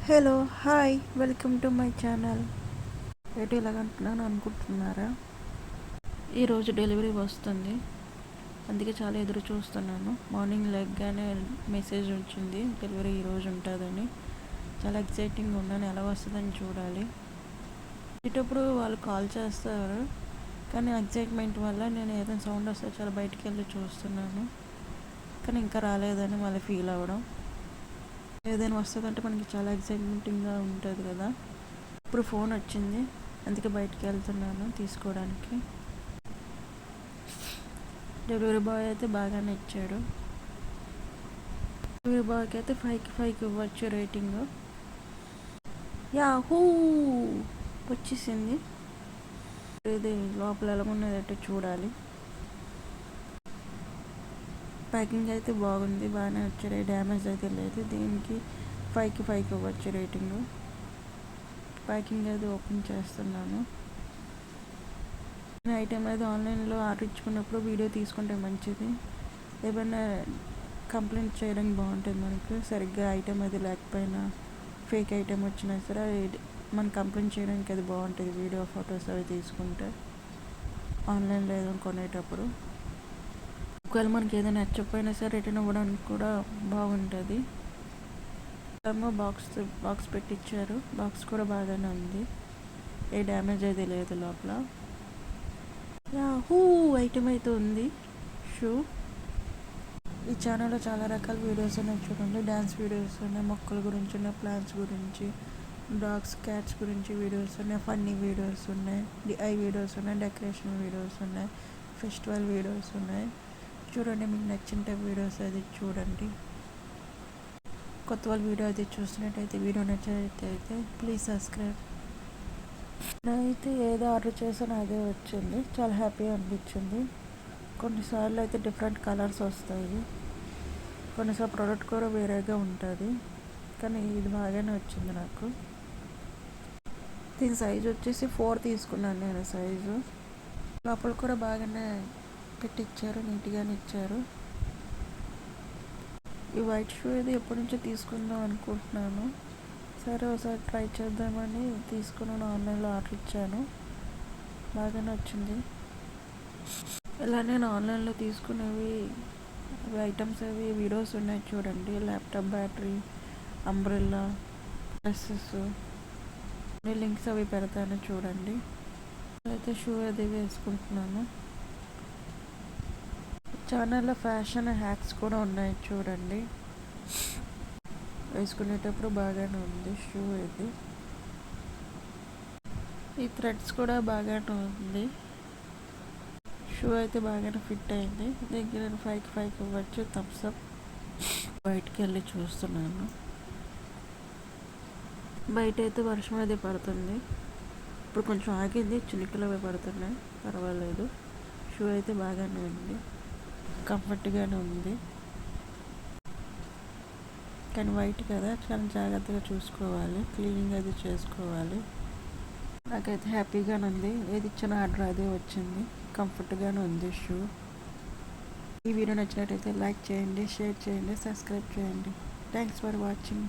Hello hi welcome to my channel. ఏంటి ఇలాగంటున్నాను అనుకుంటున్నారా? ఈరోజు డెలివరీ వస్తుంది, అందుకే చాలా ఎదురు చూస్తున్నాను. మార్నింగ్ లెగ్గానే మెసేజ్ వచ్చింది డెలివరీ ఈరోజు ఉంటుందని. చాలా ఎక్సైటింగ్ ఉన్నాను, ఎలా వస్తుందని చూడాలి. ఇటప్పుడు వాళ్ళు కాల్ చేస్తారు, కానీ ఎక్సైట్మెంట్ వల్ల నేను ఏదైనా సౌండ్ వస్తే చాలా బయటికి వెళ్ళి చూస్తున్నాను, కానీ ఇంకా రాలేదని మళ్ళీ ఫీల్ అవ్వడం. ఏదైనా వస్తుందంటే మనకి చాలా ఎక్సైట్మెంటింగ్గా ఉంటుంది కదా. ఇప్పుడు ఫోన్ వచ్చింది, అందుకే బయటికి వెళ్తున్నాను తీసుకోవడానికి. డెలివరీ బాయ్ అయితే బాగానే ఇచ్చాడు. డెలివరీ బాయ్కి అయితే 5కి 5 ఇవ్వచ్చు రేటింగ్. యాహూ వచ్చేసింది. ఇది లోపల ఎలా ఉన్నదంటే చూడాలి. ప్యాకింగ్ అయితే బాగుంది, బాగానే వచ్చాయి, డ్యామేజ్ అయితే లేదు. దీనికి 5కి 5 ఇవ్వచ్చు రేటింగ్. ప్యాకింగ్ అయితే ఓపెన్ చేస్తున్నాను. ఐటెం అయితే ఆన్లైన్లో ఆర్డర్ ఇచ్చుకున్నప్పుడు వీడియో తీసుకుంటే మంచిది. ఏమైనా కంప్లైంట్ చేయడానికి బాగుంటుంది మనకు. సరిగ్గా ఐటెం అది లేకపోయినా, ఫేక్ ఐటెం వచ్చినా సరే మనం కంప్లైంట్ చేయడానికి అది బాగుంటుంది. వీడియో ఫొటోస్ అవి తీసుకుంటే ఆన్లైన్లో ఏదైనా కొనేటప్పుడు ఒకవేళ మనకి ఏదైనా నచ్చకపోయినా సరే రిటర్న్ ఇవ్వడానికి కూడా బాగుంటుంది. ఏమో బాక్స్ పెట్టించారు, బాక్స్ కూడా బాగానే ఉంది, ఏ డ్యామేజ్ అయితే లేదు లోపల. యాహూ ఐటెం అయితే ఉంది, షూ. ఈ ఛానల్లో చాలా రకాల వీడియోస్ ఉన్నాయి చూడండి. డ్యాన్స్ వీడియోస్ ఉన్నాయి, మొక్కల గురించి ఉన్నాయి, ప్లాంట్స్ గురించి, డాగ్స్ క్యాట్స్ గురించి వీడియోస్ ఉన్నాయి, ఫన్నీ వీడియోస్ ఉన్నాయి, డిఐ వీడియోస్ ఉన్నాయి, డెకరేషన్ వీడియోస్ ఉన్నాయి, ఫెస్టివల్ వీడియోస్ ఉన్నాయి. చూడండి, మీకు నచ్చిన వీడియోస్ అది చూడండి. కొత్త వాళ్ళు వీడియో అయితే చూసినట్టయితే, వీడియో నచ్చినట్టయితే ప్లీజ్ సబ్స్క్రైబ్. నేనైతే ఏదో ఆర్డర్ చేసానో అదే వచ్చింది, చాలా హ్యాపీగా అనిపించింది. కొన్నిసార్లు అయితే డిఫరెంట్ కలర్స్ వస్తాయి, కొన్నిసార్లు ప్రోడక్ట్ కూడా వేరేగా ఉంటుంది, కానీ ఇది బాగానే వచ్చింది నాకు. దీని సైజు వచ్చేసి 4 తీసుకున్నాను నేను సైజు. లోపల కూడా బాగానే పెట్టిచ్చారు, నీట్గానే ఇచ్చారు. ఈ వైట్ షూ ఇది ఎప్పటి నుంచో తీసుకుందాం అనుకుంటున్నాను. సరే ఒకసారి ట్రై చేద్దామని తీసుకున్నాను, ఆన్లైన్లో ఆర్డర్ ఇచ్చాను, బాగానే వచ్చింది. ఇలా నేను ఆన్లైన్లో తీసుకునేవి ఐటమ్స్ అవి వీడియోస్ ఉన్నాయి చూడండి. Laptop battery, umbrella, dresses, links అవి పెడతాను చూడండి. అయితే షూ అది వేసుకుంటున్నాను. ఛానల్లో ఫ్యాషన్ హ్యాక్స్ కూడా ఉన్నాయి చూడండి, వేసుకునేటప్పుడు బాగానే ఉంది షూ ఇది. ఈ థ్రెడ్స్ కూడా బాగానే ఉంది. షూ అయితే బాగానే ఫిట్ అయింది. దీనికి నేను 5కి 5 ఇవ్వచ్చు, థమ్స్ అప్. బయటికి వెళ్ళి చూస్తున్నాను, బయట అయితే వర్షం అది పడుతుంది. ఇప్పుడు కొంచెం ఆగింది, చినుకులు అవి పడుతున్నాయి, పర్వాలేదు. షూ అయితే బాగానే ఉంది, కంఫర్ట్గానే ఉంది, కానీ వైట్ కదా, చాలా జాగ్రత్తగా చూసుకోవాలి, క్లీనింగ్ అది చేసుకోవాలి. నాకైతే హ్యాపీగానే ఉంది, ఏది ఇచ్చిన ఆర్డర్ అదే వచ్చింది, కంఫర్ట్గానే ఉంది షూ. ఈ వీడియో నచ్చినట్టయితే లైక్ చేయండి, షేర్ చేయండి, సబ్స్క్రైబ్ చేయండి. Thanks for watching.